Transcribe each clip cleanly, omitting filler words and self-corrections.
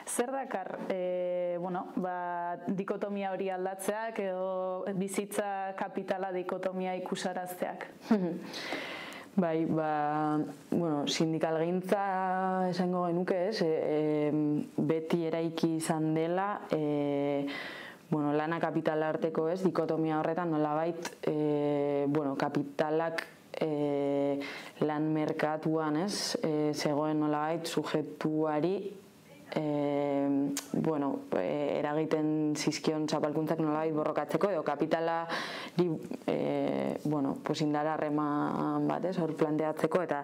Zer dakar, dikotomia hori aldatzeak edo bizitza kapitala dikotomia ikusarazteak? Bai, sindikalgintza esango genuke, beti eraiki izan dela, lana kapitala arteko dikotomia horretan nolabait, kapitalak lan merkatuan zegoen nolabait sujetuari eragiten zizkion txapalkuntzak nolabait borrokatzeko edo kapitala indar harreman bat hor planteatzeko eta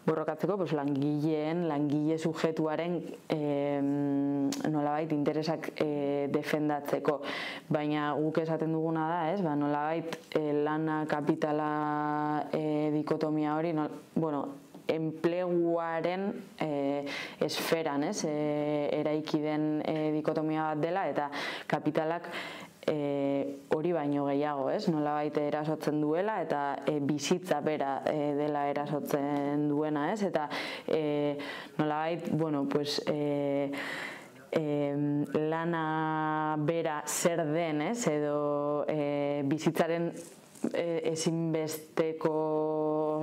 borrokatzeko langile sujetuaren nolabait interesak defendatzeko, baina guk esaten duguna da, nolabait lana kapitala dikotomia hori, enpleguaren esferan eraiki den dikotomia bat dela eta kapitalak hori baino gehiago, nolabait erasotzen duela eta bizitza bera dela erasotzen duena, eta nolabait, lana bera zer den, edo bizitzaren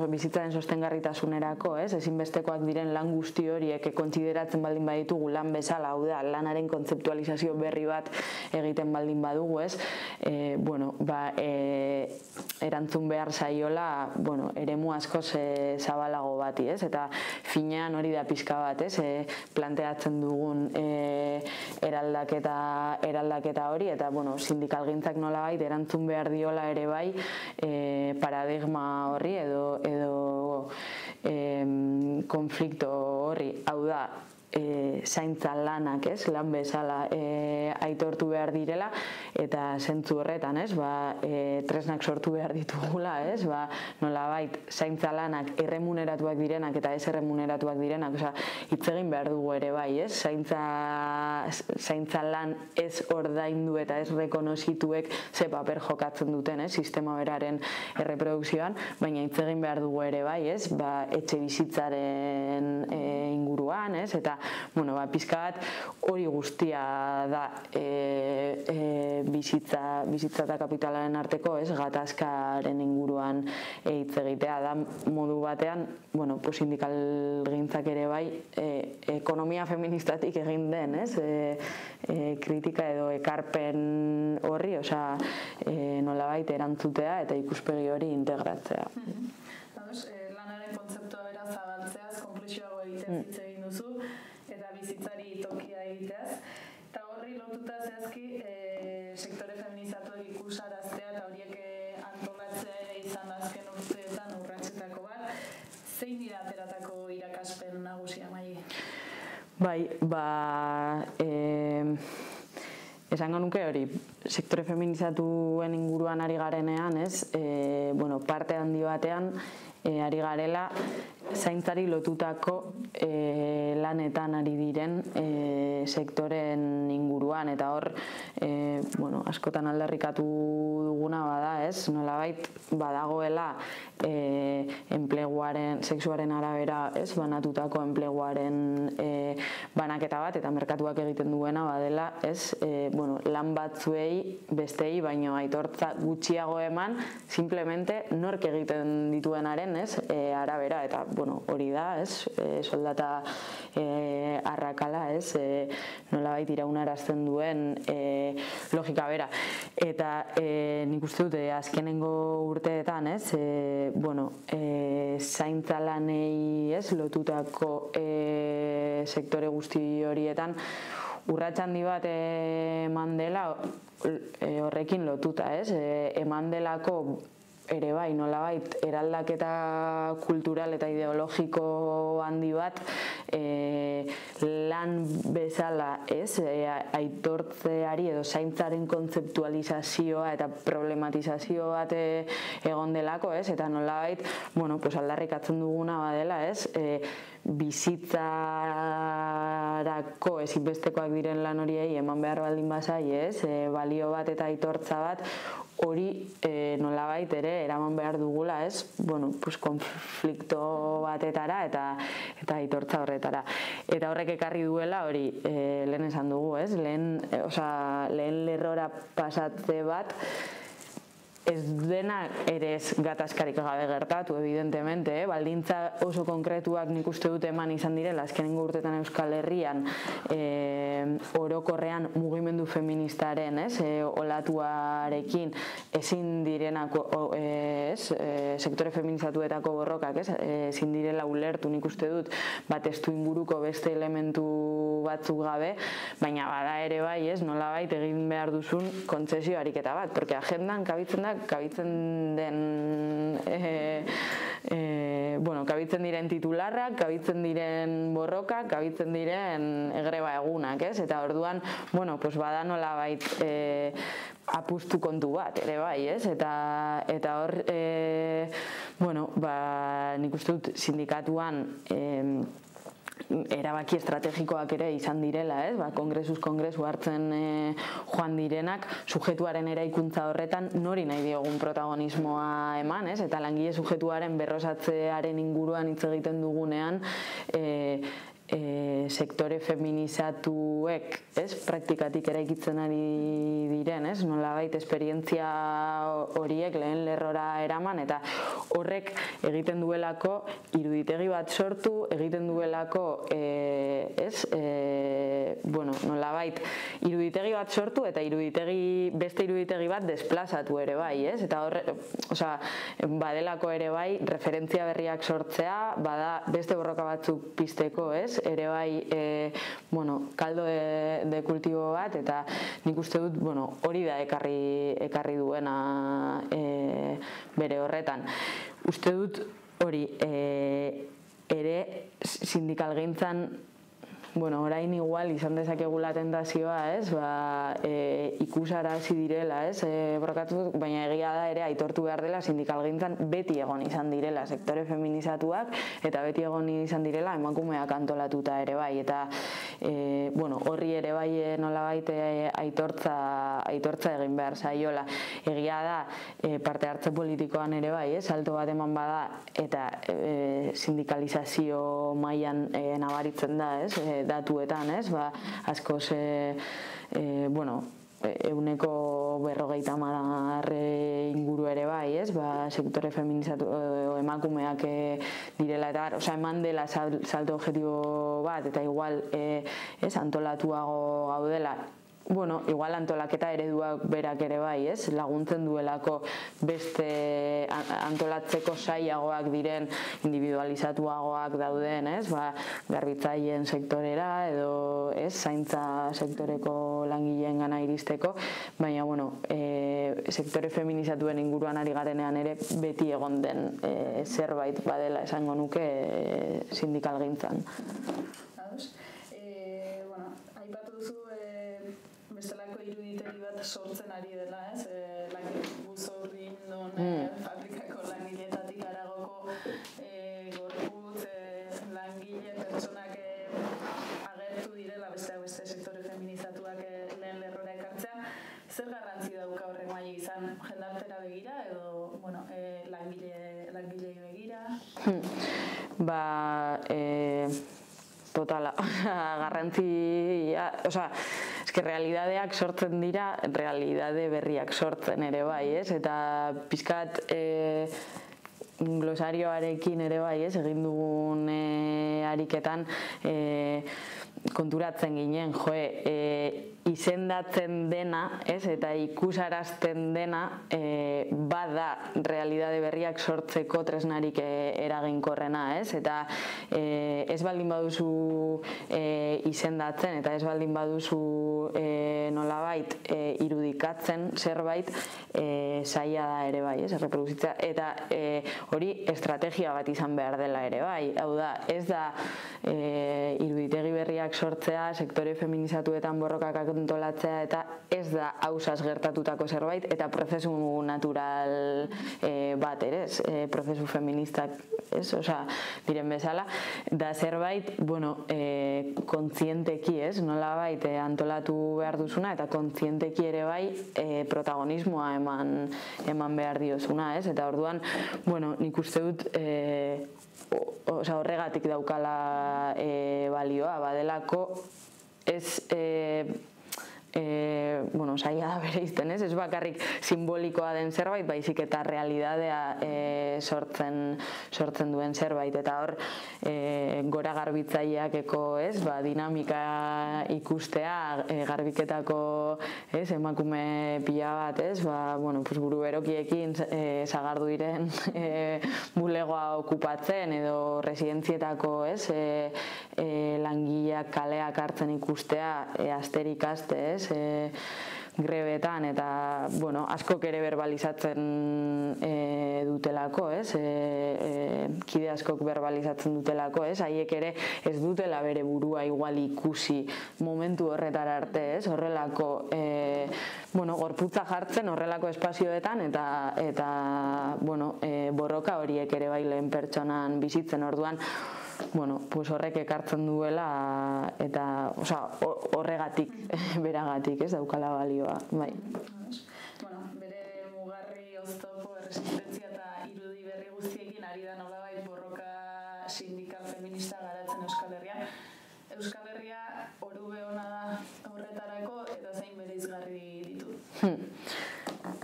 bizitzaren sostengarritasunerako, ezinbestekoak diren lan guzti horiek kontsideratzen baldin baditugu lan bezala, hau da, lanaren kontzeptualizazio berri bat egiten baldin badugu, erantzun behar zaiola, eremu asko zabalago bati, eta finean hori da pixka bat, planteatzen dugun eraldaketa hori, eta sindikalgintzak nolabait erantzun behar diola ere bai paradigma horri edo konflikto horri, hau da, zaintza lanak, lan bezala aitortu behar direla eta zentzu horretan, tresnak sortu behar ditugula, nolabait zaintza lanak erremuneratuak direnak eta ez erremuneratuak direnak, hitz egin behar dugu ere bai, zaintza lan ez ordaindu eta ez rekonozituek ze paper jokatzen duten, sistema beraren erreprodukzioan, baina hitz egin behar dugu ere bai, etxe bizitzaren inguruan, eta pizka bat hori guztia da bizitza eta kapitalaren arteko gatazkaren inguruan hitz egitea da modu batean, sindikalgintzak ere bai ekonomia feministatik egin den kritika edo ekarpen horri, nolabait erantzutea eta ikuspegi hori integratzea. Lanaren kontzeptua bera zabaltzeaz, konplexioago egiten hitz egin duzu, eta bizitzari tokia egiteaz. Eta horri lotuta zehazki sektore feminizatuak ikusaraztea eta horiek antolatzea izan azken urteetan urratsetako bat. Zein dira ateratako irakaspen nagusia, Mai? Esango nuke hori, sektore feminizatuen inguruan ari garenean, parte handi batean ari garela zaintzari lotutako lanetan ari diren sektoren inguruan, eta hor askotan aldarrikatu duguna bada, nolabait badagoela enpleguaren, sexuaren arabera banatutako enpleguaren banaketa bat, eta merkatuak egiten duena badela lan batzuei bestei baino aitortza gutxiago eman, simplemente nork egiten dituenaren arabera, eta hori da, soldata arrakala, nolabait iraunarazten duen logika bera. Eta nik uste dute azkenengo urteetan, zaintza lanei lotutako sektore guzti horietan urrats handi bat eman dela horrekin lotuta, eman delako ere bai, nolabait, eraldaketa kultural eta ideologiko handi bat lan bezala aitortzeari edo zaintzaren kontzeptualizazioa eta problematizazio bat egon delako, eta nolabait, aldarrikatzen duguna badela, bizitzarako ezinbestekoak diren lan horiei eman behar baldin bazai, balio bat eta aitortza bat hori nolabait ere eraman behar dugula, ez? Bueno, pues konflikto batetara eta aitortza horretara. Eta horrek ekarri duela hori lehen esan dugu, ez? Lehen lerrora pasatze bat ez dena ere ez gatazkarik gabe gertatu, evidentemente, baldintza oso konkretuak nik uste dut eman izan direla, azkenengo urtetan Euskal Herrian orokorrean mugimendu feministaren, olatuarekin ezin direnako, sektore feminizatuetako borrokak, ezin direla ulertu nik uste dut, testu inguruko beste elementu batzuk gabe, baina bada ere bai, nolabait egin behar duzun kontzesio ariketa bat, porque agendan kabitzen diren titularrak, kabitzen diren borrokak, kabitzen diren greba egunak, eta orduan, bada nolabait apustu kontu bat, ere bai, eta hor, nik uste dut sindikatuan erabaki estrategikoak ere izan direla, kongresuz kongresu hartzen joan direnak, sujetuaren eraikuntza horretan nori nahi diogun protagonismoa eman, eta langile sujetuaren berrosatzearen inguruan hitz egiten dugunean, sektore feminizatuek, praktikatik eraikitzen ari diren, nolabait esperientzia horiek lehen lerrora eraman, eta horrek egiten duelako iruditegi bat sortu, egiten duelako nolabait iruditegi bat sortu eta beste iruditegi bat desplazatu ere bai, eta badelako ere bai referentzia berriak sortzea, bada beste borroka batzuk pizteko, ere bai kaldo de kultibo bat, eta nik uste dut hori da ekarri duena bere horretan. Uste dut hori ere sindikalgintzan orain igual izan dezakegula tentazioa, ikusarazi direla, borrokatu, baina egia da ere aitortu behar dela sindikalgintzan beti egon izan direla sektore feminizatuak, eta beti egon izan direla emakumeak antolatuta ere bai, eta horri ere bai nolabait aitortza egin behar zaiola. Egia da parte hartze politikoan ere bai, salto bat eman bada, eta sindikalizazio mailan nabaritzen da, datuetan, askoz, euneko 50 inguru ere bai, sektore feminizatu emakumeak direla, eta eman dela salto objektibo bat, eta igual antolatuago gaudela, igual antolaketa ereduak berak ere bai, laguntzen duelako beste antolatzeko saiagoak diren, individualizatuagoak dauden, garbitzaileen sektorera edo zaintza sektoreko langileen gana iristeko, baina sektore feminizatuen inguruan ari garenean ere beti egon den zerbait badela esango nuke sindikalgintzan. Aipatu duzu bestelako iruditegi bat sortzen ari dela, buzo urdindun fabrikako langiletatik haragoko gorputz langile pertsonak agertu direla beste sektore feminizatuak lehen lerrora ekartzea. Zer garrantzi dauka horrek maila izan jendartera begira edo langilei begira? Totala, garrantzi, realidadeak sortzen dira, realidade berriak sortzen ere bai, eta pizkat glosarioarekin ere bai, egin dugun ariketan konturatzen ginen, izendatzen dena, eta ikusarazten dena bada realidade berriak sortzeko tresnarik eraginkorrena, eta ez baldin baduzu izendatzen, eta ez baldin baduzu nolabait irudikatzen zerbait zaila da ere bai, reproduzitza, eta hori estrategia bat izan behar dela ere bai, hau da, ez da iruditegi berriak lantegiak sortzea, sektore feminizatuetan borrokak antolatzea, eta ez da hausaz gertatutako zerbait, eta prozesu natural bat ere, prozesu feministak, diren bezala, da zerbait, kontzienteki, nolabait antolatu behar duzuna, eta kontzienteki ere bai protagonismoa eman behar diozuna, eta orduan, nik uste dut horregatik daukala balioa, badelako ez zaila da bere izten, ez bakarrik simbolikoa den zerbait, baizik eta realidadea sortzen duen zerbait, eta hor gora garbitzaileakeko dinamika ikustea, garbiketako emakume pila bat, buru berokiekin zagardu diren bulegoa okupatzen, edo residentzietako langileak kaleak hartzen ikustea, asterik aste, grebetan, eta askok ere berbalizatzen dutelako, kide askok berbalizatzen dutelako, haiek ere ez dutela bere burua igual ikusi momentu horretara arte, horrelako gorputza jartzen horrelako espazioetan, eta borroka horiek ere bai lehen pertsonan bizitzen, orduan horrek ekartzen duela, eta horregatik, beragatik, daukala balioa, bai. Bere mugarri, oztopo, erresistentzia eta irudi berri guztiekin ari da nolabait borroka sindikal feminista garatzen Euskal Herrian. Euskal Herria orube ona da horretarako, eta zein bereizgarri ditu?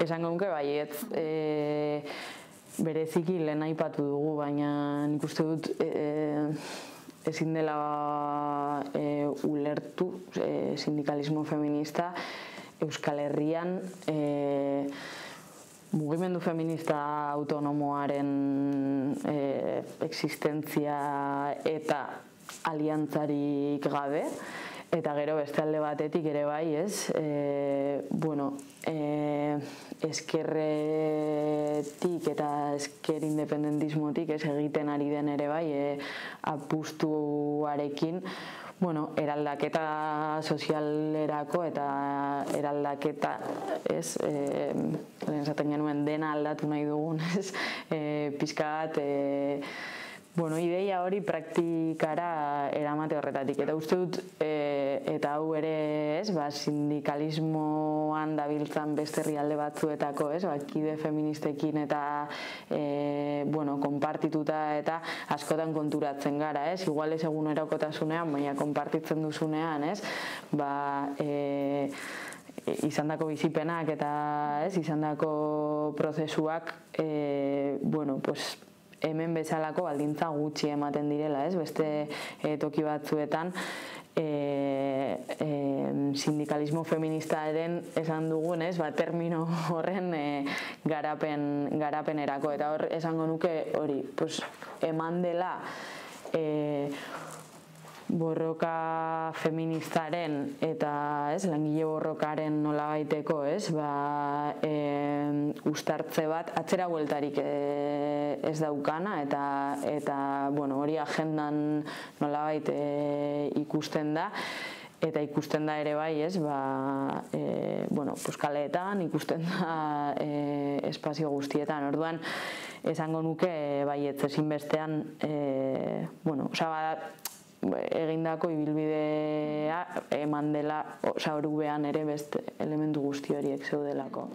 Esango nuke baietz, bereziki lehen aipatu dugu, baina nik uste dut ezin dela ulertu sindikalismo feminista Euskal Herrian mugimendu feminista autonomoaren existentzia eta aliantzarik gabe, eta gero beste alde batetik ere bai, ezkerretik eta ezker independentismotik egiten ari den ere bai, apustuarekin, eraldaketa sozialerako eta eraldaketa, lehen esaten genuen dena aldatu nahi dugun, pixka bat, ideia hori praktikara eramate horretatik, eta uste dut, eta hau ere sindikalismoan dabiltzan beste herrialde batzuetako, kide feministekin eta konpartituta eta askotan konturatzen gara, igual ez egunerokotasunean, baina konpartitzen duzunean, izandako bizipenak eta izandako prozesuak, hemen bezalako baldintza gutxi ematen direla, beste toki batzuetan sindikalismo feministaren esan dugun, termino horren garapenerako, eta hor esango nuke hori, eman dela borroka feministaren eta langile borrokaren nolabaiteko uztartze bat atzera bueltarik ez daukana, eta hori agendan nolabait ikusten da, eta ikusten da ere bai, kaleetan, ikusten da espazio guztietan, orduan esango nuke baietz ezinbestean egindako ibilbidea eman dela, orubean ere beste elementu guzti horiek zeudelako.